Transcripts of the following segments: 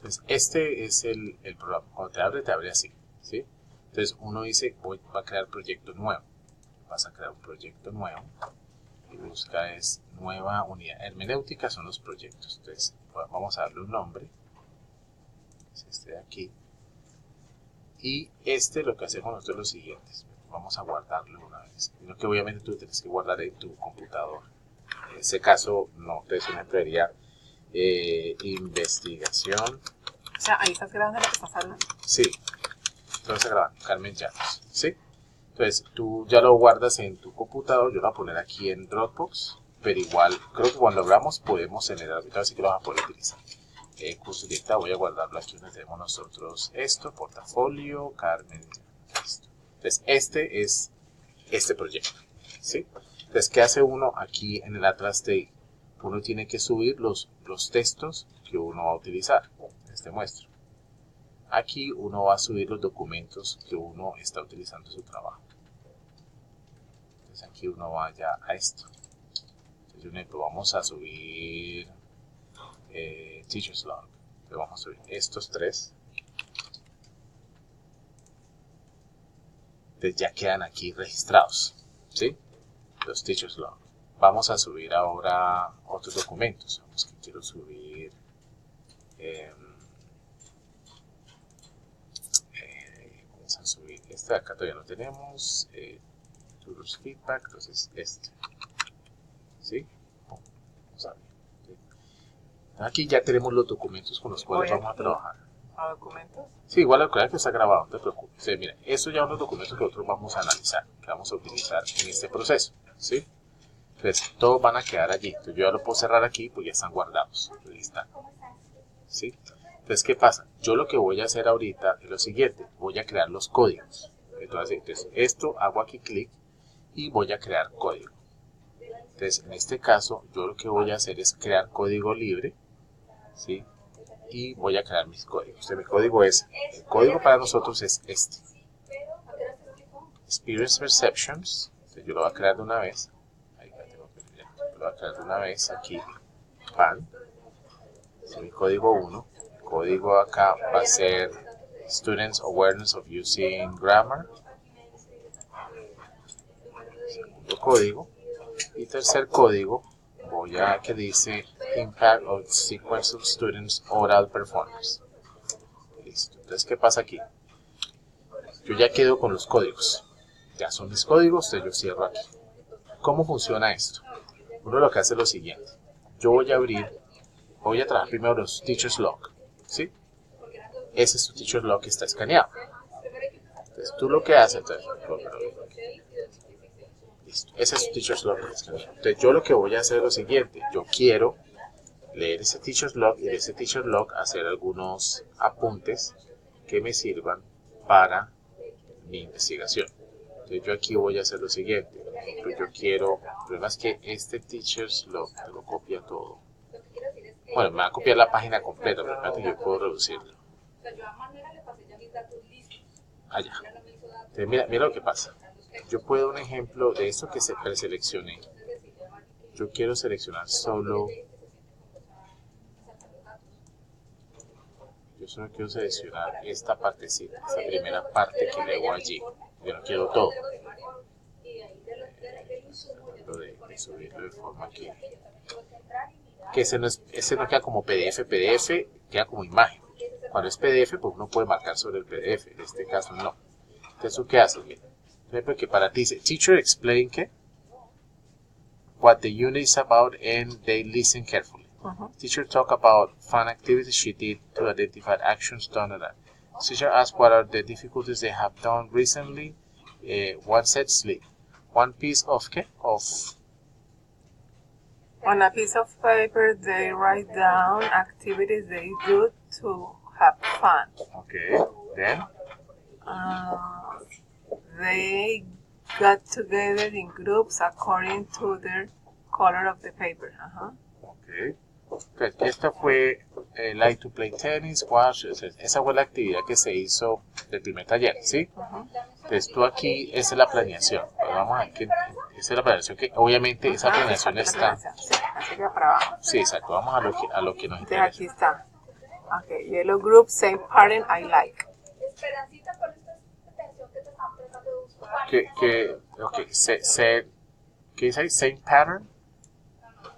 Entonces, este es el programa. Cuando te abre así, ¿sí? Entonces, uno dice, va a crear proyecto nuevo. Vas a crear un proyecto nuevo y busca es nueva unidad. Hermenéutica son los proyectos. Entonces, vamos a darle un nombre. Es este de aquí. Y lo que hacemos nosotros es lo siguiente. Vamos a guardarlo una vez. Sino que obviamente tú tienes que guardar en tu computador. En ese caso, no, entonces una teoría investigación. O sea, ahí estás grabando lo que estás hablando. Sí, entonces grabando, Carmen Llanos, ¿sí? Entonces tú ya lo guardas en tu computador, yo lo voy a poner aquí en Dropbox, pero igual, creo que cuando abramos podemos generar, ahorita sí que lo vamos a poder utilizar. Curso directa, voy a guardarlo aquí donde tenemos nosotros esto, portafolio, Carmen Llanos, esto. Entonces este es este proyecto, ¿sí? Entonces, ¿qué hace uno aquí en el Atlas de uno tiene que subir los textos que uno va a utilizar? Te muestro. Aquí uno va a subir los documentos que uno está utilizando en su trabajo. Entonces aquí uno va ya a esto. Entonces, por ejemplo, vamos a subir Teacher's Log. Entonces, vamos a subir estos tres. Entonces ya quedan aquí registrados, ¿sí? Los Teacher's Log. Vamos a subir ahora otros documentos. Vamos que quiero subir vamos a subir este de acá, todavía no tenemos Tours Feedback, entonces este, ¿sí? Vamos a ver, ¿sí? Aquí ya tenemos los documentos con los cuales vamos a trabajar. ¿A documentos? Sí, igual la que está grabado, no te preocupes. Sí, mira, eso ya son los documentos que nosotros vamos a analizar, que vamos a utilizar en este proceso, ¿sí? Entonces, todos van a quedar allí. Entonces, yo ya lo puedo cerrar aquí, pues ya están guardados. Ahí están. ¿Sí? Entonces, ¿qué pasa? Yo lo que voy a hacer ahorita es lo siguiente. Voy a crear los códigos. Entonces, esto hago aquí clic y voy a crear código. Entonces, en este caso, yo lo que voy a hacer es crear código libre, ¿sí? Y voy a crear mis códigos. Entonces, mi código es, el código para nosotros es este. Experience Perceptions. Entonces, yo lo voy a crear de una vez. Ahí ya tengo que ver. Lo voy a crear de una vez aquí. Pan. Entonces, mi código 1. El código acá va a ser Students Awareness of Using Grammar. Segundo código. Y tercer código, voy a que dice Impact of Sequential Students Oral Performance. Listo. Entonces, ¿qué pasa aquí? Yo ya quedo con los códigos. Ya son mis códigos, entonces yo cierro aquí. ¿Cómo funciona esto? Uno lo que hace es lo siguiente. Yo voy a trabajar primero los Teacher's Log, ¿sí? Ese es tu Teacher's Log que está escaneado. Entonces, tú lo que haces, listo, ese es tu Teacher's Log que está escaneado. Entonces, yo lo que voy a hacer es lo siguiente. Yo quiero leer ese Teacher's Log y de ese Teacher's Log hacer algunos apuntes que me sirvan para mi investigación. Entonces, yo aquí voy a hacer lo siguiente. Por ejemplo, yo quiero, el problema es que este Teacher's Log te lo copia todo. Bueno, me va a copiar la página completa, pero fíjate que yo puedo reducirlo. Allá. Entonces, mira lo que pasa. Yo puedo un ejemplo de esto que se preseleccioné. Yo quiero seleccionar solo. Yo solo quiero seleccionar esta partecita, esta primera parte que leo allí. Yo no quiero todo. De subirlo de forma que ese no queda como PDF, queda como imagen. Cuando es PDF, pues uno puede marcar sobre el PDF, en este caso no. Entonces, ¿tú qué haces? Mira, por ejemplo, que para ti dice, teacher explain que what the unit is about and they listen carefully. Teacher talk about fun activities she did to identify actions done on that. Teacher asked what are the difficulties they have done recently. One said sleep. One piece of On a piece of paper, they write down activities they do to have fun. Okay, then? They got together in groups according to their color of the paper. Okay. Entonces, esta fue like to play tennis, squash, esa fue la actividad que se hizo del primer taller, ¿sí? Entonces tú aquí, esa es la planeación. Pues vamos a ver que esa es la planeación que obviamente esa planeación está. Sí, así que para abajo. Sí, exacto. Vamos a lo que nos Entonces interesa. aquí está. Okay, yellow group, same pattern I like. Okay, ¿qué dice ahí? Same pattern.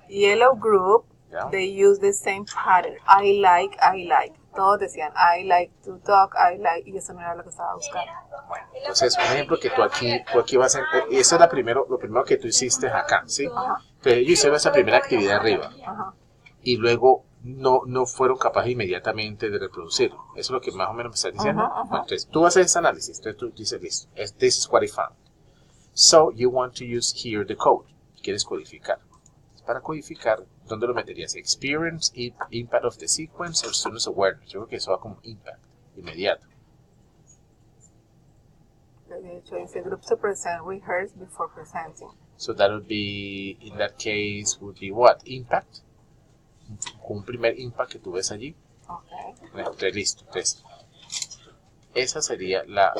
Yellow group, Yeah. they use the same pattern. I like. Todos decían, I like to talk, I like, y eso no era lo que estaba buscando. Bueno, entonces, un ejemplo que tú aquí vas a... Eso es lo primero que tú hiciste acá, ¿sí? Ajá. Entonces, ellos hicieron esa primera actividad arriba. Ajá. Y luego no fueron capaces inmediatamente de reproducirlo. Eso es lo que más o menos me estás diciendo. Ajá. Bueno, entonces, tú haces ese análisis. Entonces, tú dices, listo, this is what I found. So, you want to use here the code. Quieres codificar. Para codificar, ¿dónde lo meterías? Experience, impact of the sequence, or students awareness. Yo creo que eso va como impact, inmediato. De hecho, dice group to present, rehearse before presenting. So that would be, in that case, would be what? Impact. Un primer impact que tú ves allí. Okay. Entonces, listo. Entonces, esa sería la...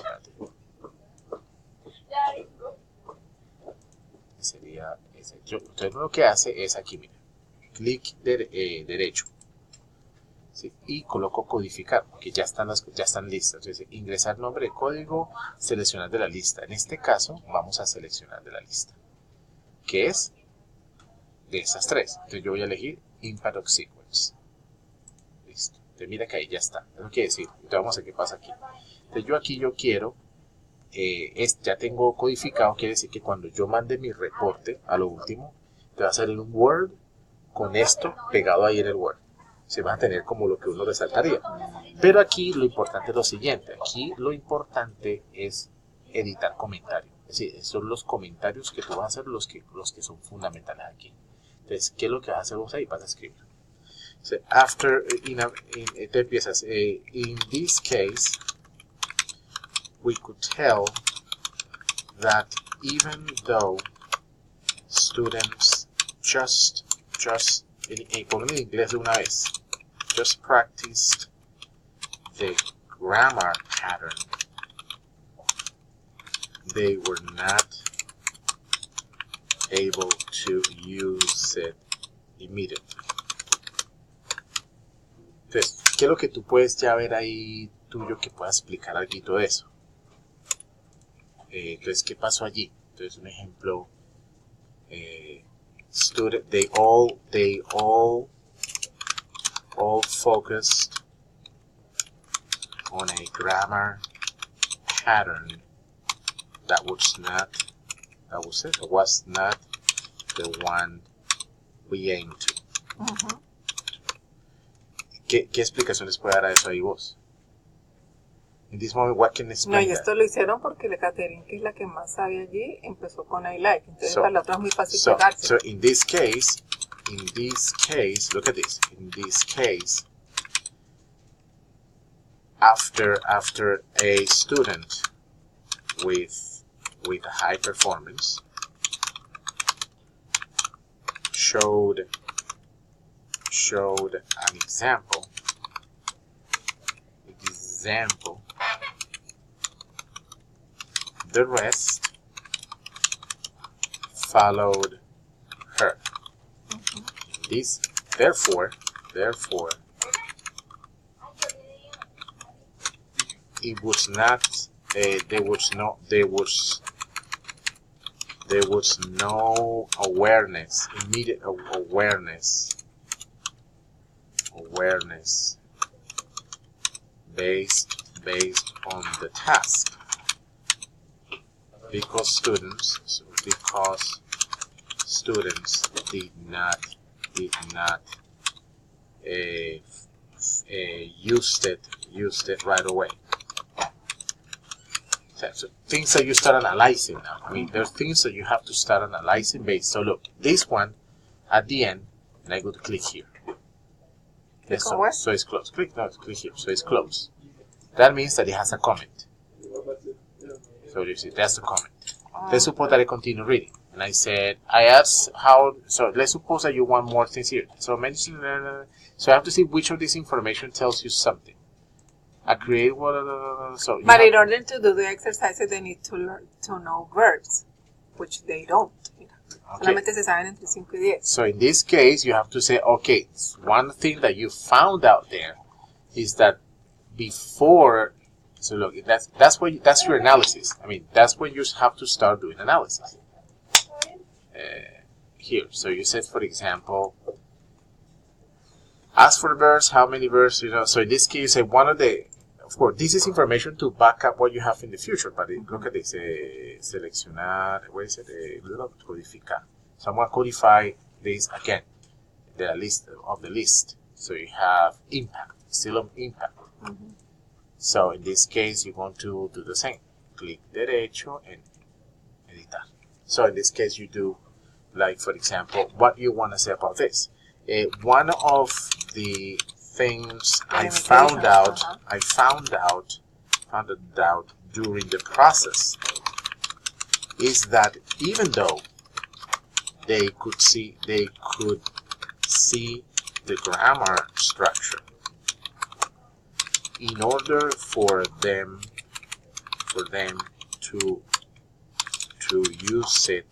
Sería ese. Entonces, lo que hace es aquí, mira. Clic derecho. ¿Sí? Y coloco codificar, que ya están listas. Entonces, ingresar nombre de código, seleccionar de la lista. En este caso, vamos a seleccionar de la lista, que es de esas tres. Entonces, yo voy a elegir Impact of Sequence. Listo. Entonces, mira que ahí ya está. Eso quiere decir, entonces vamos a ver qué pasa aquí. Entonces, yo quiero, ya tengo codificado, quiere decir que cuando yo mande mi reporte a lo último, te va a salir un Word con esto pegado ahí en el Word. Se va a tener como lo que uno resaltaría. Pero aquí lo importante es lo siguiente. Aquí lo importante es editar comentarios. Es decir, son los comentarios que tú vas a hacer los que son fundamentales aquí. Entonces, ¿qué es lo que vas a hacer vos ahí? Vas a escribir. So, te empiezas. In this case, we could tell that even though students ponle en inglés de una vez, just practiced the grammar pattern, they were not able to use it immediately. Entonces, ¿qué es lo que tú puedes ya ver ahí tuyo que pueda explicar algo de eso? Entonces, ¿qué pasó allí? Entonces, un ejemplo, student, they all focused on a grammar pattern that was not the one we aimed to. Uh-huh. ¿Qué explicaciones puede dar a eso ahí vos? In this moment, what can No, explain y esto that? lo hicieron porque la Catherine, que es la que más sabe allí, empezó con I like. Entonces So- para la otra es muy fácil So pegarse. in this case, look at this. In this case, after a student with a high performance showed an example, the rest followed her. This, therefore, it was not. There was no awareness, immediate awareness based on the task, because students did not used it right away. So things that you start analyzing now. I mean, there's things that you have to start analyzing based. So look, this one at the end, and I go to click here. Yes, so it's closed. Click here. So it's closed. That means that it has a comment. So you see, that's the comment. Let's suppose that I continue reading. And I said, I asked how, so let's suppose that you want more things here. So mention, so I have to see which of this information tells you something. I create what, so. But in order to do the exercises, they need to learn to know verbs, which they don't. Okay. Solamente se saben entre 5 y 10. So in this case, you have to say, okay, one thing that you found out there is that before, so look, that's your analysis. I mean, that's when you have to start doing analysis. Here, so you said, for example, ask for verbs, how many verbs, so in this case, you say one of the, of course, this is information to back up what you have in the future, but look at this, seleccionar, what is it, codificar. So I'm going to codify this again, the list of the list. So you have impact, still of impact. So in this case, you're going to do the same. Clic derecho and editar. So in this case, you do, like, for example, what you want to say about this. One of the things I found out during the process is that even though they could see the grammar structure, in order for them to use it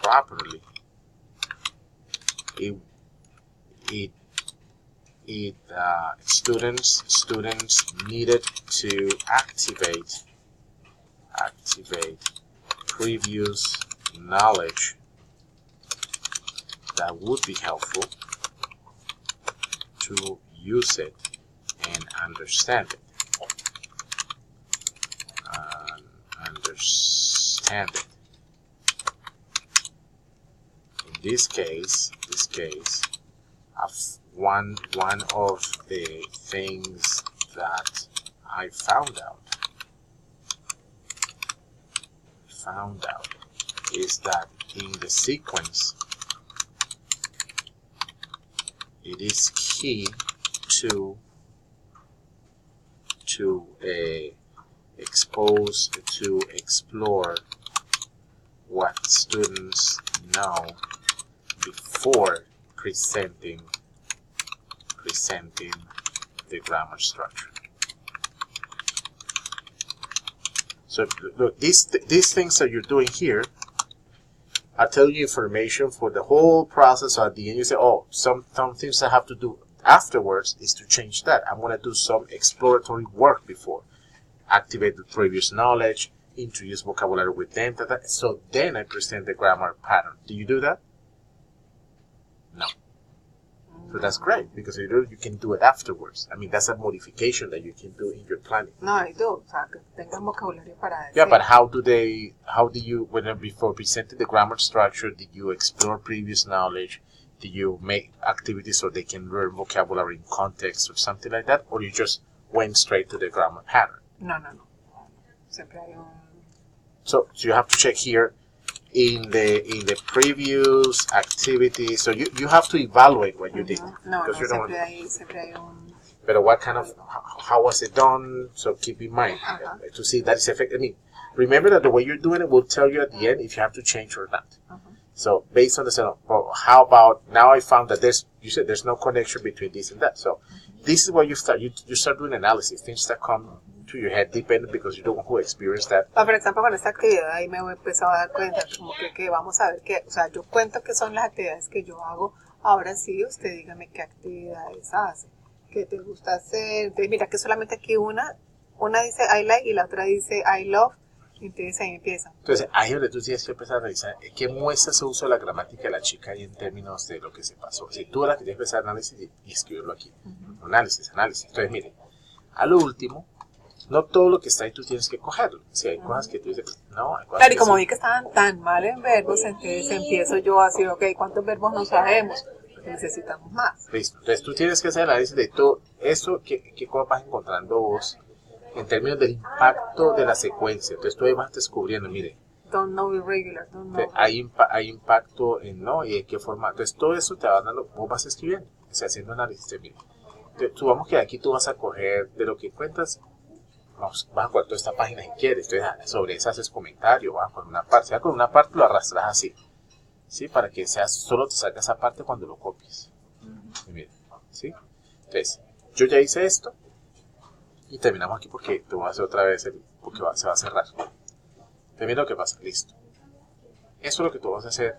properly, students needed to activate previous knowledge that would be helpful to use it and understand it. In this case, one of the things that I found out is that in the sequence, it is key to explore what students know before presenting the grammar structure. So look, these things that you're doing here are telling you information for the whole process. So at the end you say, oh, some things I have to do afterwards is to change that. I'm going to do some exploratory work before. Activate the previous knowledge, introduce vocabulary with them, so then I present the grammar pattern. Do you do that? No. So that's great, because you can do it afterwards. I mean, that's a modification that you can do in your planning. No, I do. O sea, que tengan vocabulario para decir. Yeah, but before presenting the grammar structure, did you explore previous knowledge? Did you make activities so they can learn vocabulary in context or something like that? Or you just went straight to the grammar pattern? No. Siempre hay un... So you have to check here in the previous activity. So you have to evaluate what you did. No, siempre hay un... But what kind of, how was it done? So keep in mind to see that it's effective. I mean, remember that the way you're doing it will tell you at the end if you have to change or not. So based on the setup, well, how about now I found that you said there's no connection between this and that. So this is where you start doing analysis, things that come to your head depending because you're the one who experienced that. Por ejemplo, con esta actividad ahí me he empezado a dar cuenta, como que vamos a ver qué, o sea, yo cuento qué son las actividades que yo hago, ahora sí, usted dígame qué actividades hace, qué te gusta hacer. Entonces mira que solamente aquí una dice I like y la otra dice I love, entonces ahí empieza. Entonces ahí es donde tú tienes que empezar a revisar qué muestra se usa la gramática de la chica y en términos de lo que se pasó. Si tú ahora tienes que empezar a análisis y escribirlo aquí. Análisis. Entonces mire, a lo último, no todo lo que está ahí tú tienes que cogerlo. Si hay cosas que tú dices, no, hay cosas claro, y que como sí. vi que estaban tan mal en verbos, entonces empiezo yo así, ok, ¿cuántos verbos no sabemos? Porque necesitamos más. Listo. Entonces tú tienes que hacer análisis de todo eso, qué cosas vas encontrando vos en términos del impacto de la secuencia. Entonces tú ahí vas descubriendo, mire, Don't know irregular, don't know. hay impacto en no y en qué forma. Entonces todo eso te va dando, vos vas escribiendo, o sea, haciendo análisis. Mire, entonces, vamos que aquí tú vas a coger de lo que cuentas, vas a coger toda esta página si quieres. Entonces sobre esa haces comentario, vas a poner una parte. Si vas con una parte lo arrastras así, ¿sí? Para que solo te salga esa parte cuando lo copies. Y mire, ¿sí? Entonces, yo ya hice esto. Y terminamos aquí porque te voy a hacer otra vez, porque se va a cerrar. Termina lo que pasa, listo. Eso es lo que tú vas a hacer